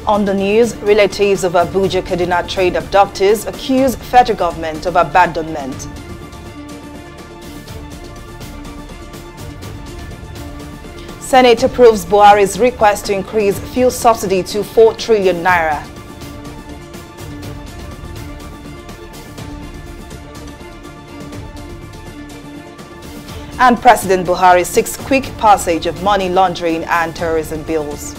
On the news, relatives of Abuja Kaduna train abductors accuse federal government of abandonment. Senate approves Buhari's request to increase fuel subsidy to 4 trillion naira. And President Buhari seeks quick passage of money laundering and terrorism bills.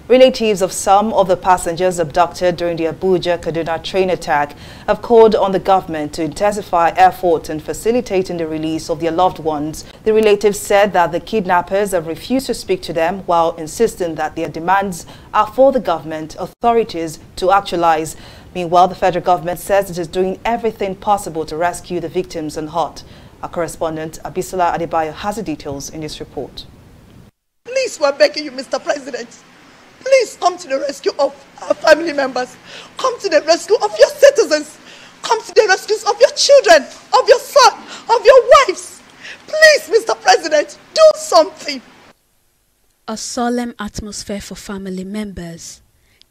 Relatives of some of the passengers abducted during the Abuja-Kaduna train attack have called on the government to intensify efforts in facilitating the release of their loved ones. The relatives said that the kidnappers have refused to speak to them while insisting that their demands are for the government authorities to actualize. Meanwhile, the federal government says it is doing everything possible to rescue the victims unhurt. Our correspondent Abisola Adebayo has the details in this report. Please, we're begging you, Mr. President. Please come to the rescue of our family members. Come to the rescue of your citizens. Come to the rescue of your children, of your son, of your wives. Please, Mr. President, do something. A solemn atmosphere for family members.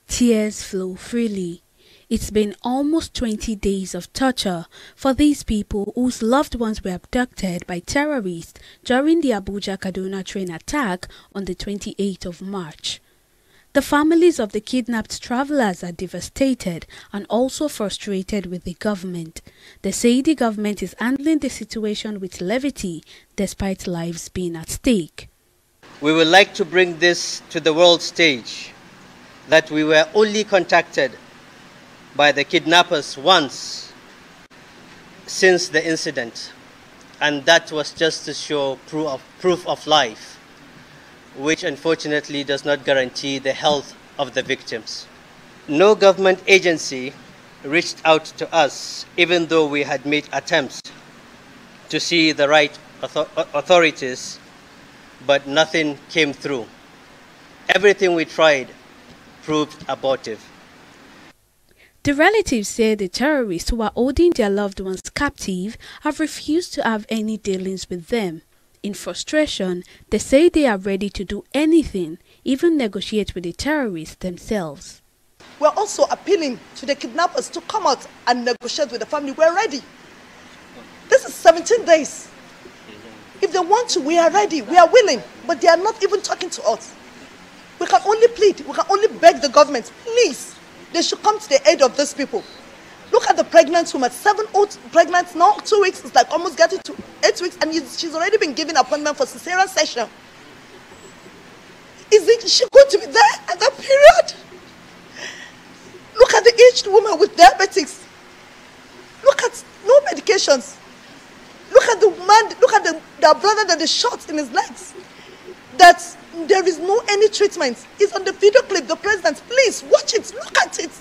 Tears flow freely. It's been almost 20 days of torture for these people whose loved ones were abducted by terrorists during the Abuja-Kaduna train attack on the 28th of March. The families of the kidnapped travelers are devastated and also frustrated with the government. They say the government is handling the situation with levity despite lives being at stake. We would like to bring this to the world stage, that we were only contacted by the kidnappers once since the incident, and that was just to show proof of life, which unfortunately does not guarantee the health of the victims. No government agency reached out to us, even though we had made attempts to see the right authorities, but nothing came through. Everything we tried proved abortive. The relatives say the terrorists who are holding their loved ones captive have refused to have any dealings with them. In frustration, they say they are ready to do anything, even negotiate with the terrorists themselves. We're also appealing to the kidnappers to come out and negotiate with the family. We're ready. This is 17 days. If they want to, we are ready. We are willing. But they are not even talking to us. We can only plead. We can only beg the government, please, they should come to the aid of these people. Look at the pregnant woman, 7 pregnant now, 2 weeks, it's like almost getting to 8 weeks, and she's already been given an appointment for cesarean section. Is she going to be there at that period? Look at the aged woman with diabetics. Look at no medications. Look at the man, look at the brother that is shot in his legs. That there is no any treatment. It's on the video clip, the president. Please watch it, look at it.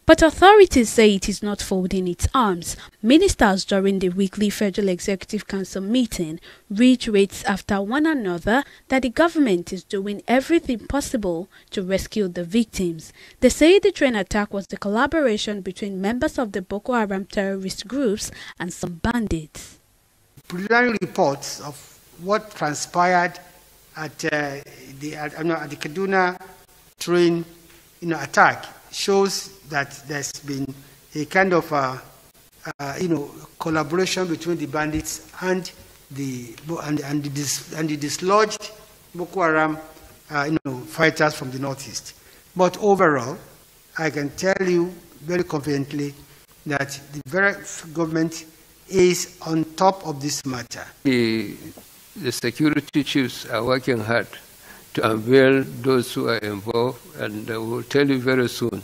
But authorities say it is not folding its arms. Ministers during the weekly Federal Executive Council meeting reiterates after one another that the government is doing everything possible to rescue the victims. They say the train attack was the collaboration between members of the Boko Haram terrorist groups and some bandits. Preliminary reports of what transpired at the Kaduna train attack shows that there's been a kind of collaboration between the bandits and the dislodged Boko Haram fighters from the northeast. But overall, I can tell you very confidently that the very government is on top of this matter. The security chiefs are working hard to unveil those who are involved, and we'll tell you very soon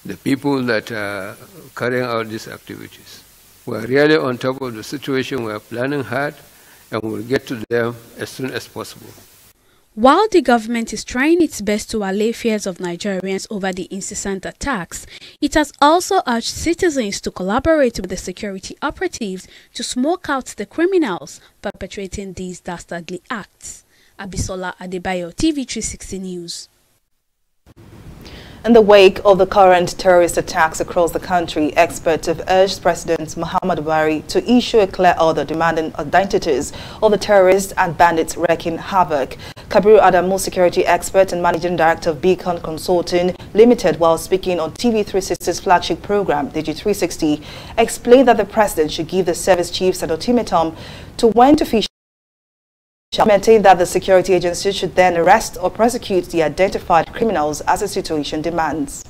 the people that are carrying out these activities. We're really on top of the situation. We're planning hard, and we'll get to them as soon as possible. While the government is trying its best to allay fears of Nigerians over the incessant attacks, it has also urged citizens to collaborate with the security operatives to smoke out the criminals perpetrating these dastardly acts. Abisola Adebayo, TV360 News. In the wake of the current terrorist attacks across the country, experts have urged President Muhammadu Buhari to issue a clear order demanding identities of the terrorists and bandits wreaking havoc. Kabiru Adamu, security expert and managing director of Beacon Consulting Limited, while speaking on TV360's flagship program, TV360, explained that the president should give the service chiefs an ultimatum to when to fish. Maintained that the security agencies should then arrest or prosecute the identified criminals as the situation demands.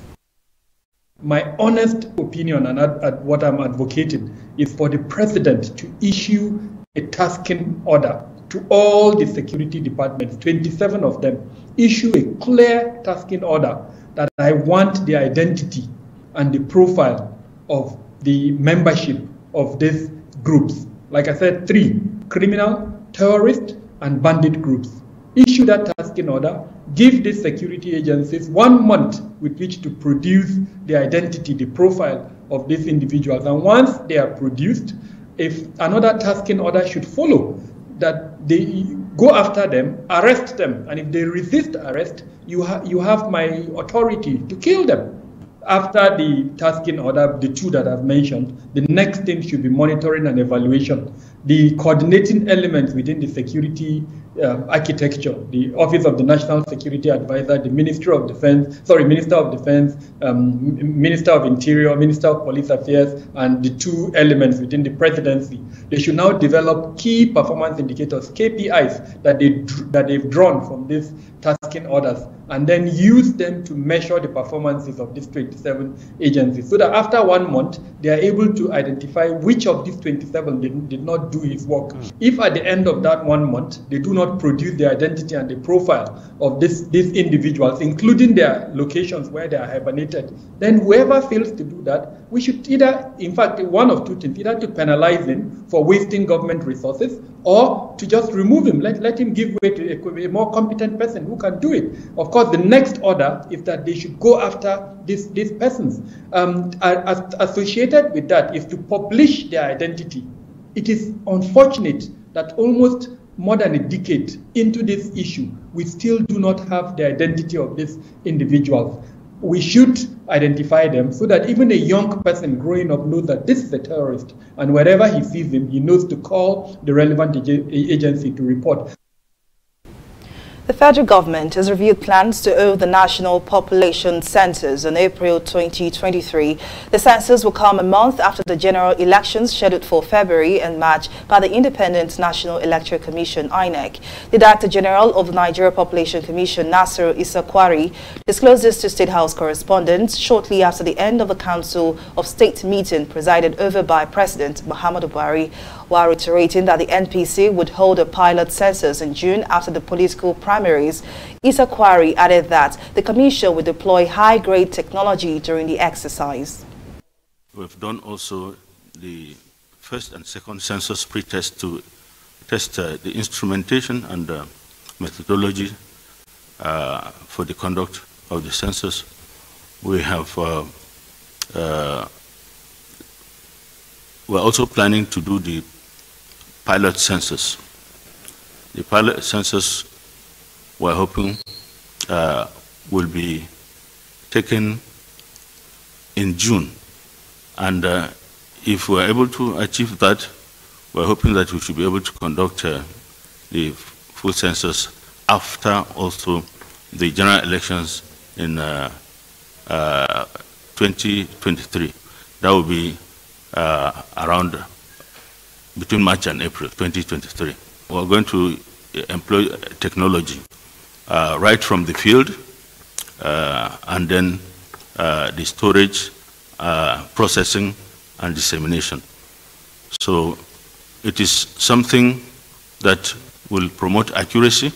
My honest opinion and what I'm advocating is for the president to issue a tasking order to all the security departments, 27 of them, issue a clear tasking order that I want the identity and the profile of the membership of these groups. Like I said, 3: criminal, terrorist, and bandit groups. Issue that tasking order, give these security agencies 1 month with which to produce the identity, the profile of these individuals. And once they are produced, if another tasking order should follow, that they go after them, arrest them, and if they resist arrest, you have my authority to kill them. After the tasking order, the 2 that I've mentioned, the next thing should be monitoring and evaluation. The coordinating elements within the security architecture, the Office of the National Security Advisor, the Minister of Defense, Minister of Interior, Minister of Police Affairs, and the 2 elements within the presidency. They should now develop key performance indicators, KPIs, that they've drawn from these tasking orders, and then use them to measure the performances of these 27 agencies, so that after 1 month, they are able to identify which of these 27 did not do his work. If at the end of that 1 month, they do not produce the identity and the profile of these individuals, including their locations where they are hibernated, then whoever fails to do that, we should either, in fact, one of 2 things, either to penalize him for wasting government resources, or to just remove him, let him give way to a more competent person who can do it. Of course, the next order is that they should go after these persons. Associated with that is to publish their identity. It is unfortunate that almost more than a decade into this issue, we still do not have the identity of these individuals. We should identify them so that even a young person growing up knows that this is a terrorist, and wherever he sees him, he knows to call the relevant agency to report. The federal government has reviewed plans to hold the National Population Census in April 2023. The census will come a month after the general elections scheduled for February and March by the Independent National Electoral Commission, INEC. The Director General of the Nigeria Population Commission, Nasiru Isakwari, disclosed this to State House correspondents shortly after the end of the Council of State meeting presided over by President Muhammadu Buhari, while reiterating that the NPC would hold a pilot census in June after the political primaries. Isakwari added that the Commission will deploy high-grade technology during the exercise. We've done also the first and second census pre-test to test the instrumentation and methodology for the conduct of the census. We have we're also planning to do the pilot census. The pilot census, we're hoping, will be taken in June. And if we're able to achieve that, we're hoping that we should be able to conduct the full census after also the general elections in 2023. That will be around between March and April 2023. We're going to employ technology right from the field and then the storage, processing, and dissemination. So it is something that will promote accuracy.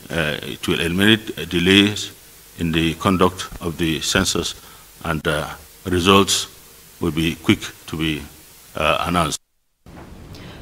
It will eliminate delays in the conduct of the census, and results will be quick to be announced.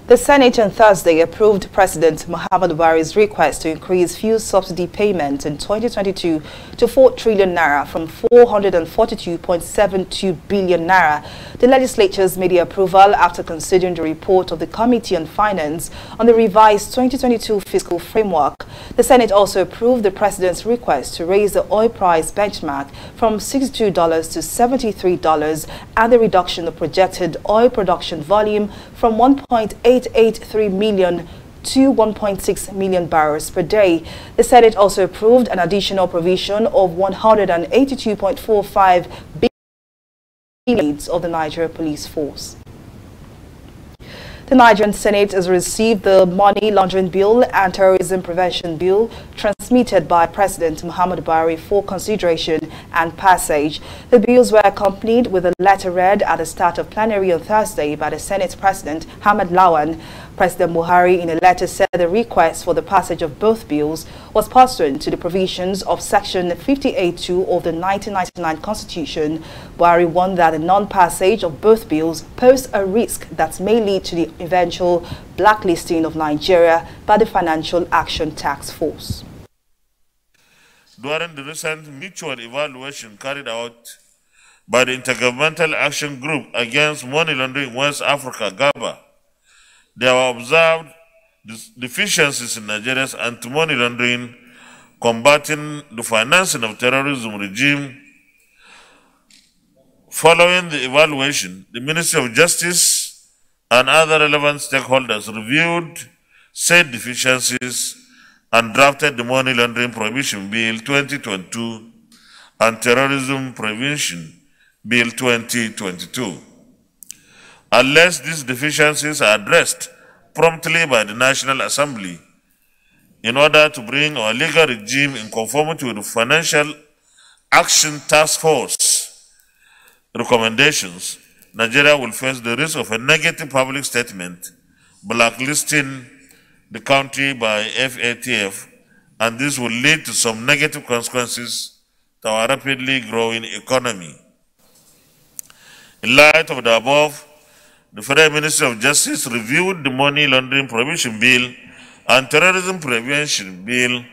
The Senate on Thursday approved President Muhammadu Buhari's request to increase fuel subsidy payments in 2022 to 4 trillion naira from 442.72 billion naira. The legislatures made the approval after considering the report of the Committee on Finance on the revised 2022 fiscal framework. The Senate also approved the President's request to raise the oil price benchmark from $62 to $73 and the reduction of projected oil production volume from 1.883 million to 1.6 million barrels per day. The Senate also approved an additional provision of 182.45 billion of the Nigeria Police Force. The Nigerian Senate has received the Money Laundering Bill and Terrorism Prevention Bill transmitted by President Muhammadu Buhari for consideration and passage. The bills were accompanied with a letter read at the start of plenary on Thursday by the Senate President Ahmed Lawan. President Buhari in a letter said the request for the passage of both bills was pursuant to the provisions of Section 58(2) of the 1999 Constitution. Buhari warned that the non-passage of both bills posed a risk that may lead to the eventual blacklisting of Nigeria by the Financial Action Task Force. During the recent mutual evaluation carried out by the Intergovernmental Action Group Against Money Laundering in West Africa, GABA, there were observed deficiencies in Nigeria's anti-money laundering, combating the financing of terrorism regime. Following the evaluation, the Ministry of Justice and other relevant stakeholders reviewed said deficiencies and drafted the Money Laundering Prohibition Bill 2022 and Terrorism Prevention Bill 2022. Unless these deficiencies are addressed promptly by the National Assembly in order to bring our legal regime in conformity with the Financial Action Task Force recommendations, Nigeria will face the risk of a negative public statement blacklisting the country by FATF, and this will lead to some negative consequences to our rapidly growing economy. In light of the above, the Federal Ministry of Justice reviewed the Money Laundering Prohibition Bill and Terrorism Prevention Bill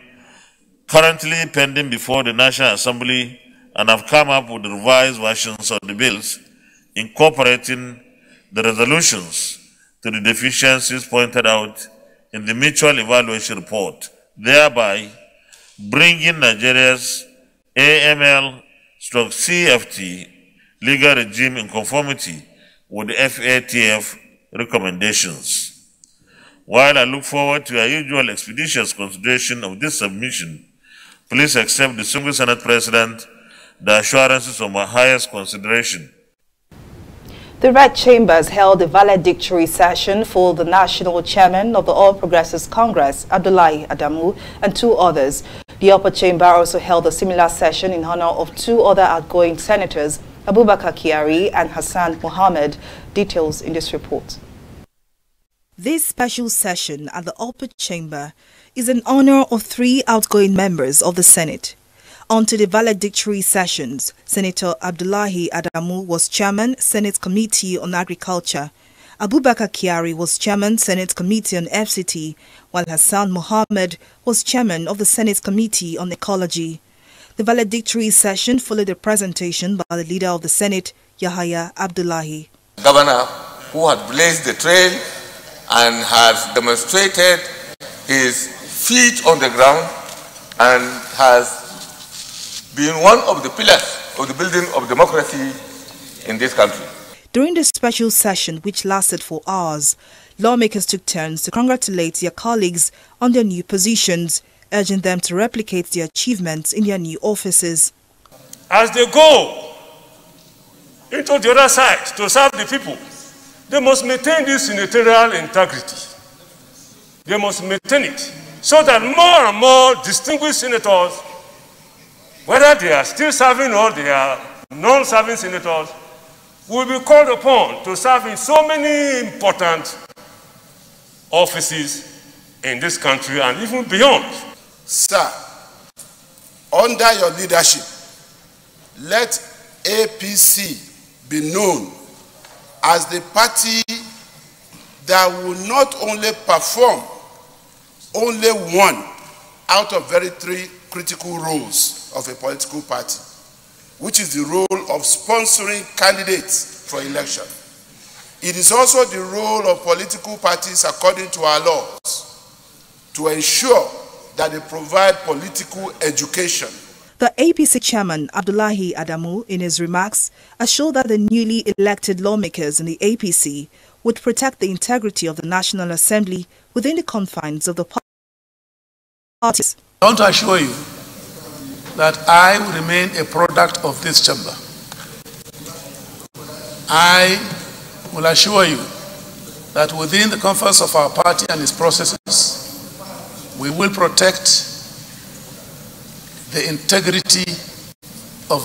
currently pending before the National Assembly and have come up with revised versions of the bills incorporating the resolutions to the deficiencies pointed out in the Mutual Evaluation Report, thereby bringing Nigeria's AML/CFT legal regime in conformity with the FATF recommendations. While I look forward to your usual expeditious consideration of this submission, please accept the Single Senate President the assurances of my highest consideration. The Red Chambers held a valedictory session for the National Chairman of the All Progressives Congress, Abdullahi Adamu, and 2 others. The Upper Chamber also held a similar session in honor of 2 other outgoing senators, Abubakar Kyari and Hassan Mohammed. Details in this report. This special session at the Upper Chamber is in honor of 3 outgoing members of the Senate. On to the valedictory sessions, Senator Abdullahi Adamu was Chairman, Senate Committee on Agriculture. Abubakar Kyari was Chairman, Senate Committee on FCT, while Hassan Mohammed was Chairman of the Senate Committee on Ecology. The valedictory session followed a presentation by the Leader of the Senate, Yahaya Abdullahi. Governor who had blazed the trail and has demonstrated his feet on the ground and has been one of the pillars of the building of democracy in this country. During the special session, which lasted for hours, lawmakers took turns to congratulate their colleagues on their new positions, urging them to replicate their achievements in their new offices. As they go into the other side to serve the people, they must maintain this senatorial integrity. They must maintain it so that more and more distinguished senators, whether they are still serving or they are non-serving senators, will be called upon to serve in so many important offices in this country and even beyond. Sir, under your leadership, let APC be known as the party that will not only perform only one out of very three critical roles of a political party, which is the role of sponsoring candidates for election. It is also the role of political parties, according to our laws, to ensure that they provide political education. The APC chairman, Abdullahi Adamu, in his remarks, assured that the newly elected lawmakers in the APC would protect the integrity of the National Assembly within the confines of the parties. I want to assure you that I will remain a product of this chamber. I will assure you that within the confines of our party and its processes, we will protect the integrity of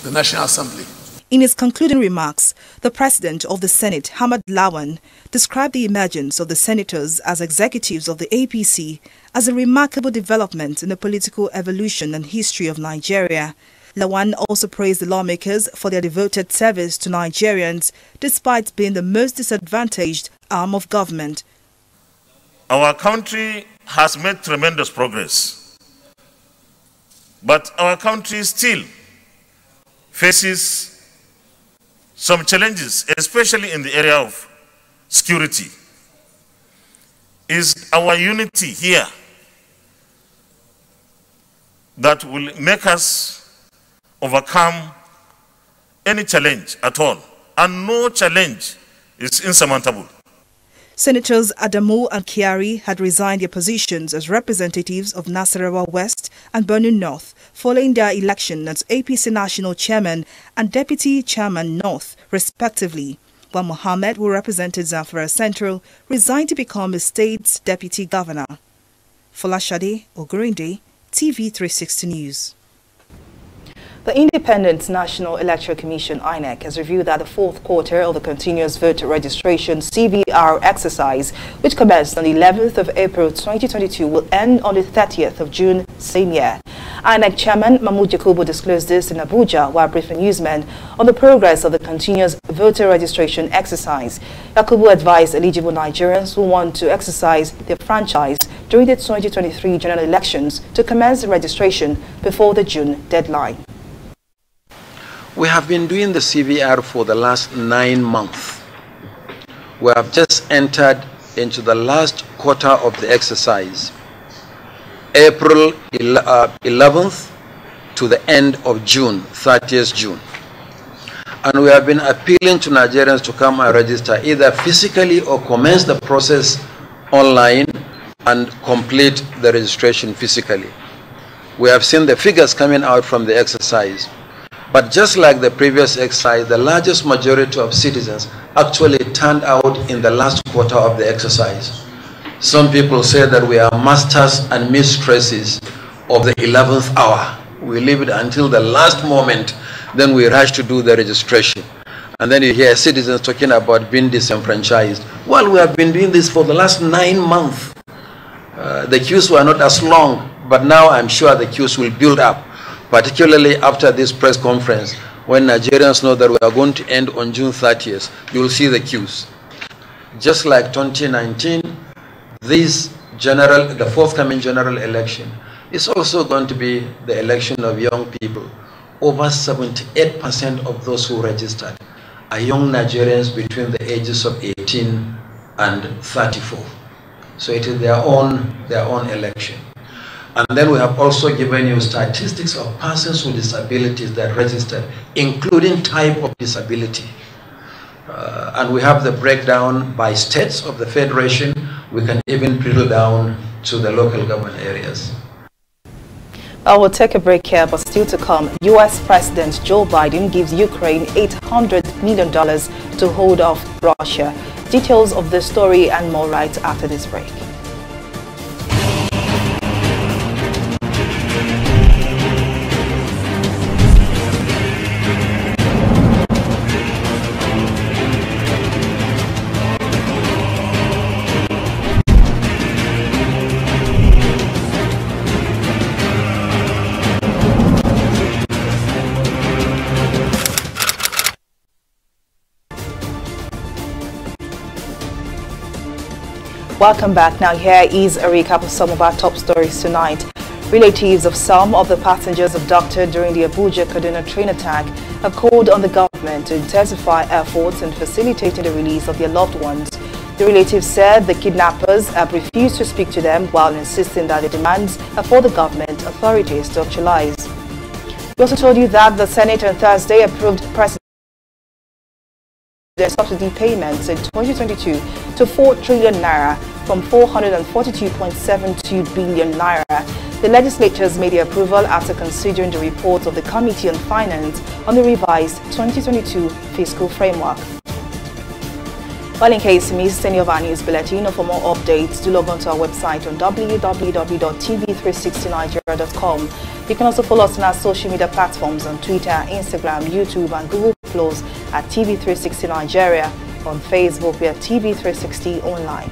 the National Assembly. In his concluding remarks, the President of the Senate, Hamad Lawan, described the emergence of the senators as executives of the APC as a remarkable development in the political evolution and history of Nigeria. Lawan also praised the lawmakers for their devoted service to Nigerians, despite being the most disadvantaged arm of government. Our country has made tremendous progress, but our country still faces some challenges, especially in the area of security. Is our unity here that will make us overcome any challenge at all, and no challenge is insurmountable. Senators Adamu and Kyari had resigned their positions as representatives of Nasarawa West and Borno North following their election as APC National Chairman and Deputy Chairman North, respectively, while Mohammed, who represented Zamfara Central, resigned to become the state's Deputy Governor. Folashade Ogurinde, TV360 News. The Independent National Electoral Commission (INEC) has reviewed that the fourth quarter of the continuous voter registration CVR exercise, which commenced on the 11th of April 2022, will end on the 30th of June same year. INEC Chairman Mahmoud Yakubu disclosed this in Abuja while briefing newsmen on the progress of the continuous voter registration exercise. Yakubu advised eligible Nigerians who want to exercise their franchise during the 2023 general elections to commence the registration before the June deadline. We have been doing the CVR for the last 9 months. We have just entered into the last quarter of the exercise, April 11th to the end of June, 30th June. And we have been appealing to Nigerians to come and register either physically or commence the process online and complete the registration physically. We have seen the figures coming out from the exercise. But just like the previous exercise, the largest majority of citizens actually turned out in the last quarter of the exercise. Some people say that we are masters and mistresses of the 11th hour. We leave it until the last moment, then we rush to do the registration. And then you hear citizens talking about being disenfranchised. Well, we have been doing this for the last 9 months. The queues were not as long, but now I'm sure the queues will build up, particularly after this press conference, when Nigerians know that we are going to end on June 30th, you will see the queues. Just like 2019, the forthcoming general election is also going to be the election of young people. Over 78% of those who registered are young Nigerians between the ages of 18 and 34. So it is their own election. And then we have also given you statistics of persons with disabilities that registered, including type of disability. And we have the breakdown by states of the Federation. We can even drill down to the local government areas. I will take a break here, but still to come, U.S. President Joe Biden gives Ukraine $800 million to hold off Russia. Details of this story and more right after this break. Welcome back. Now here is a recap of some of our top stories tonight. Relatives of some of the passengers abducted during the Abuja-Kaduna train attack have called on the government to intensify efforts in facilitating the release of their loved ones. The relatives said the kidnappers have refused to speak to them while insisting that the demands are for the government authorities to actualize. We also told you that the Senate on Thursday approved President subsidy payments in 2022 to 4 trillion naira from 442.72 billion naira. The legislatures made the approval after considering the report of the Committee on Finance on the revised 2022 fiscal framework. Well, in case you missed any of our news bulletin or for more updates, do log on to our website on www.tv360nigeria.com. You can also follow us on our social media platforms on Twitter, Instagram, YouTube and Google Plus at TV360 Nigeria. On Facebook, we are TV360 Online.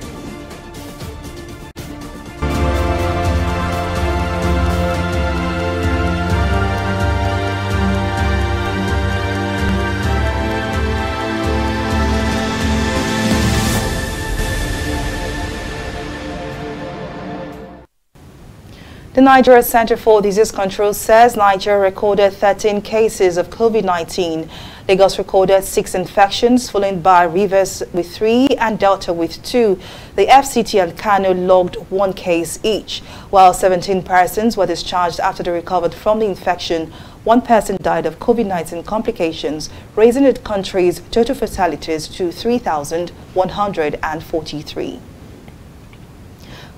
The Nigeria Center for Disease Control says Nigeria recorded 13 cases of COVID-19. Lagos recorded 6 infections, followed by Rivers with 3 and Delta with 2. The FCT and Kano logged 1 case each, while 17 persons were discharged after they recovered from the infection. 1 person died of COVID-19 complications, raising the country's total fatalities to 3,143.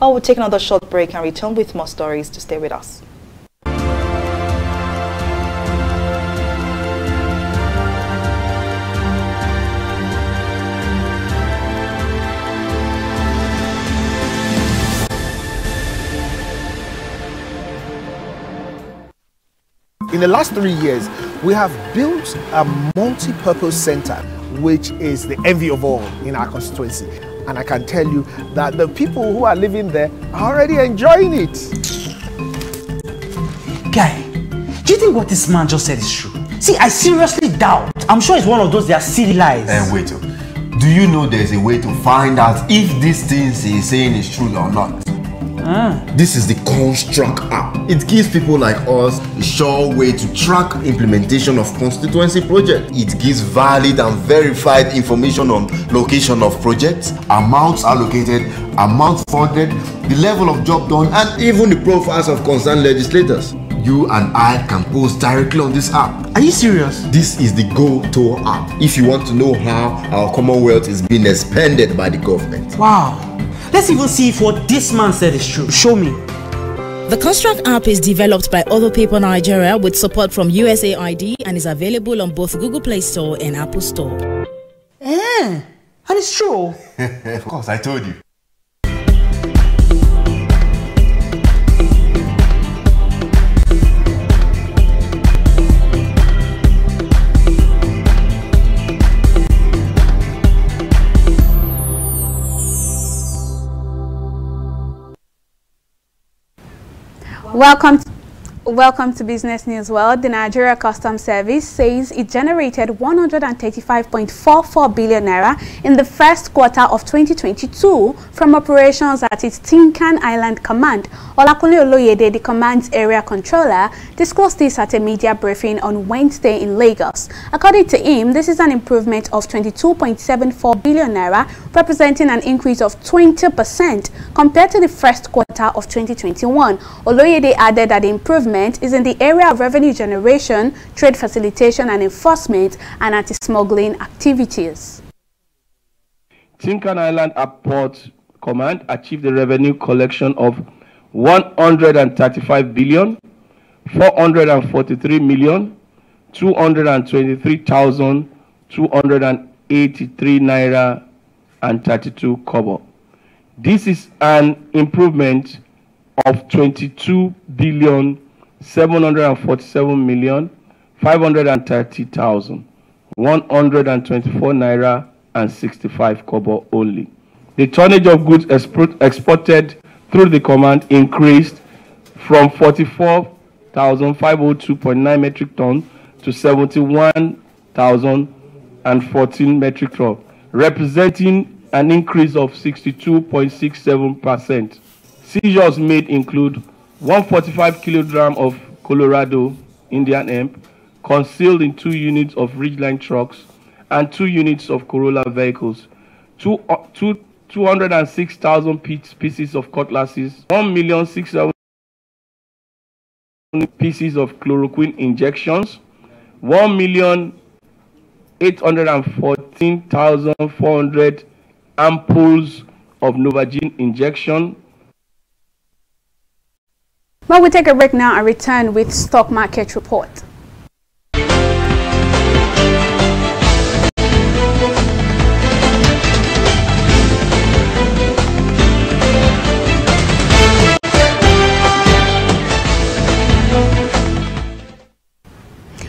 Well, we'll take another short break and return with more stories. To stay with us. In the last 3 years, we have built a multi-purpose center, which is the envy of all in our constituency. And I can tell you that the people who are living there are already enjoying it. Guy, do you think what this man just said is true? See, I seriously doubt. I'm sure it's one of those their silly lies. Wait, do you know there's a way to find out if these things he's saying is true or not? This is the Construct app. It gives people like us a sure way to track implementation of constituency projects. It gives valid and verified information on location of projects, amounts allocated, amounts funded, the level of job done, and even the profiles of concerned legislators. You and I can post directly on this app. Are you serious? This is the Go-To app if you want to know how our Commonwealth is being expanded by the government. Wow. Let's even see if what this man said is true. Show me. The Construct app is developed by Other People Nigeria with support from USAID and is available on both Google Play Store and Apple Store. And it's true. Of course, I told you. Welcome to Business News World. The Nigeria Customs Service says it generated 135.44 billion naira in the first quarter of 2022 from operations at its Tinkan Island Command. Olakunle Oloyede, the command's area controller, disclosed this at a media briefing on Wednesday in Lagos. According to him, this is an improvement of 22.74 billion naira, representing an increase of 20% compared to the first quarter of 2021. Oloyede added that the improvement is in the area of revenue generation, trade facilitation and enforcement, and anti-smuggling activities. Tinkan Island Airport Command achieved a revenue collection of 135 billion 443 million 223,283 naira and 32 kobo. This is an improvement of 22 billion 747 million 530,124 naira and 65 kobo only. The tonnage of goods exported through the command increased from 44,502.9 metric tons to 71,014 metric tons, representing an increase of 62.67%. Seizures made include 145 kilograms of Colorado Indian hemp concealed in 2 units of Ridgeline trucks and 2 units of Corolla vehicles, 206,000 pieces of cutlasses, 1,600,000 pieces of chloroquine injections, 1,814,400 ampoules of Novogen injection. Well, we take a break now and return with stock market report.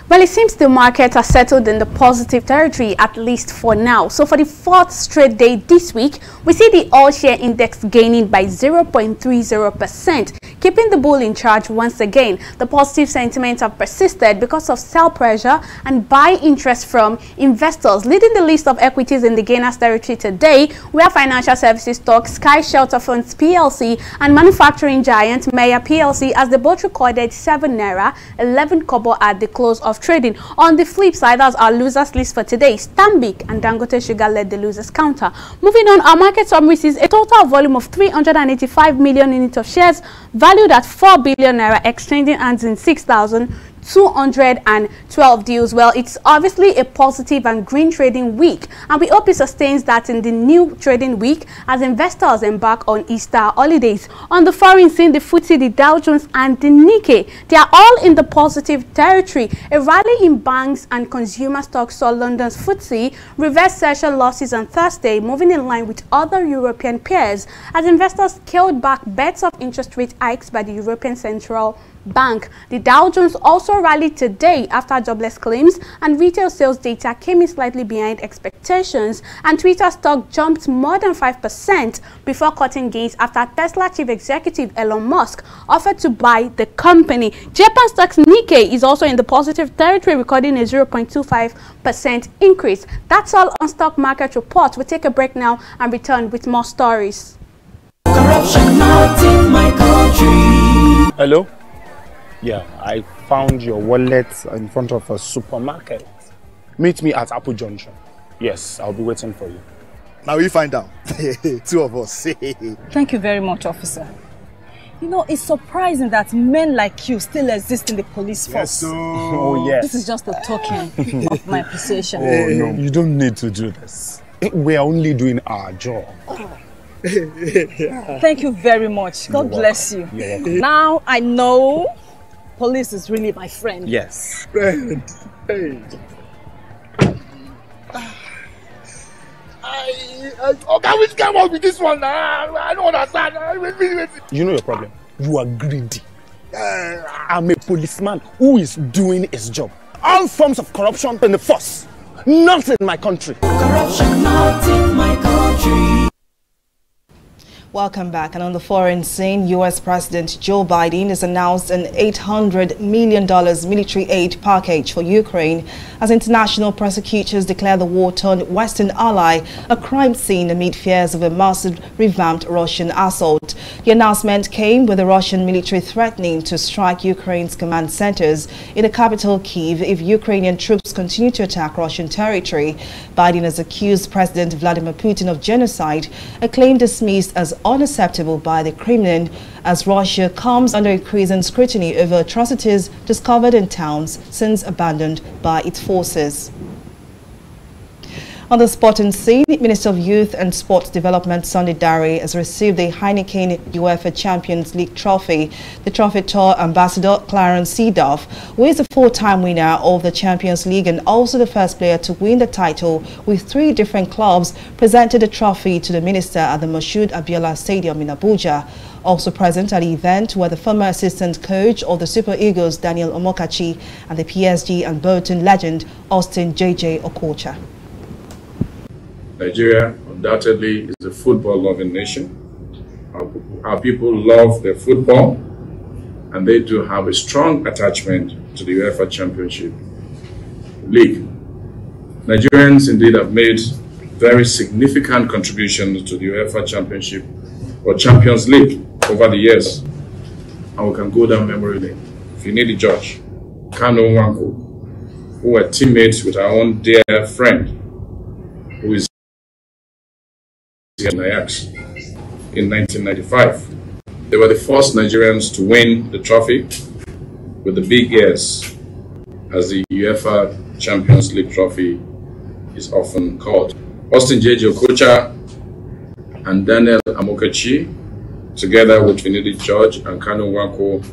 Well, it seems the markets are settled in the positive territory, at least for now. So for the 4th straight day this week, we see the all-share index gaining by 0.30%, keeping the bull in charge once again. The positive sentiments have persisted because of sell pressure and buy interest from investors. Leading the list of equities in the gainers territory today, we have financial services stocks, Sky Shelter Funds PLC and manufacturing giant Maya PLC, as they both recorded 7 naira 11 kobo at the close of trading. On the flip side, that's our losers list for today. Stanbic and Dangote Sugar led the losers counter. Moving on, our market summary sees a total volume of 385 million units of shares valued at 4 billion naira exchanging hands in 6,212 deals. Well, it's obviously a positive and green trading week, and we hope it sustains that in the new trading week as investors embark on Easter holidays. On the foreign scene, the FTSE, the Dow Jones and the Nikkei, they are all in the positive territory. A rally in banks and consumer stocks saw London's FTSE reverse session losses on Thursday, moving in line with other European peers as investors scaled back bets of interest rate hikes by the European Central Bank. The Dow Jones also rallied today after jobless claims and retail sales data came in slightly behind expectations, and Twitter stock jumped more than 5% before cutting gains after Tesla chief executive Elon Musk offered to buy the company. Japan stocks Nikkei is also in the positive territory, recording a 0.25% increase. That's all on stock market report. We'll take a break now and return with more stories. Corruption not in my country. Hello? Yeah, I found your wallet in front of a supermarket. Meet me at Apple Junction. Yes, I'll be waiting for you. Now we find out. 2 of us. Thank you very much, officer. You know, it's surprising that men like you still exist in the police force. Yes, so... Oh, yes. This is just a token of my appreciation. Oh, no, you don't need to do this. We are only doing our job. Thank you very much. God bless you. You're welcome. Now I know police is really my friend. Yes. Friend. Hey. Okay, which came up with this one? I don't understand. You know your problem. You are greedy. I'm a policeman who is doing his job. All forms of corruption in the force. Not in my country. Corruption not in my country. Welcome back. And on the foreign scene, U.S. President Joe Biden has announced an $800 million military aid package for Ukraine as international prosecutors declare the war-torn Western ally a crime scene amid fears of a massive revamped Russian assault. The announcement came with the Russian military threatening to strike Ukraine's command centers in the capital Kyiv if Ukrainian troops continue to attack Russian territory. Biden has accused President Vladimir Putin of genocide, a claim dismissed as unacceptable by the Kremlin as Russia comes under increasing scrutiny over atrocities discovered in towns since abandoned by its forces. On the sporting scene, Minister of Youth and Sports Development Sunday Dare has received the Heineken UEFA Champions League trophy. The trophy tore Ambassador Clarence Seedorf, who is the 4-time winner of the Champions League and also the first player to win the title with 3 different clubs, presented the trophy to the minister at the Moshood Abiola Stadium in Abuja. Also present at the event were the former assistant coach of the Super Eagles, Daniel Omokachi, and the PSG and Bolton legend, Austin J.J. Okocha. Nigeria undoubtedly is a football-loving nation. Our people love their football, and they do have a strong attachment to the UEFA Championship League. Nigerians indeed have made very significant contributions to the UEFA Championship or Champions League over the years. And we can go down memory lane. If you need a judge, Kano Nwankwo, who were teammates with our own dear friend, who is in Ajax in 1995. They were the first Nigerians to win the trophy with the big ears, as the UEFA Champions League trophy is often called. Austin J.J. Okocha and Daniel Amokachi, together with Finidi George and Kano Nwankwo,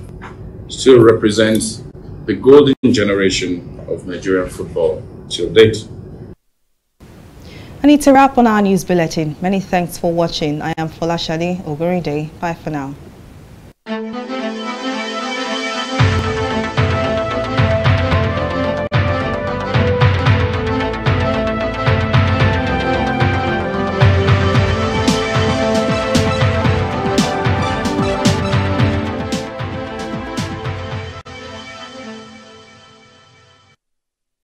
still represents the golden generation of Nigerian football till date. And it's a wrap on our news bulletin. Many thanks for watching. I am Folashade Oguride. Bye for now.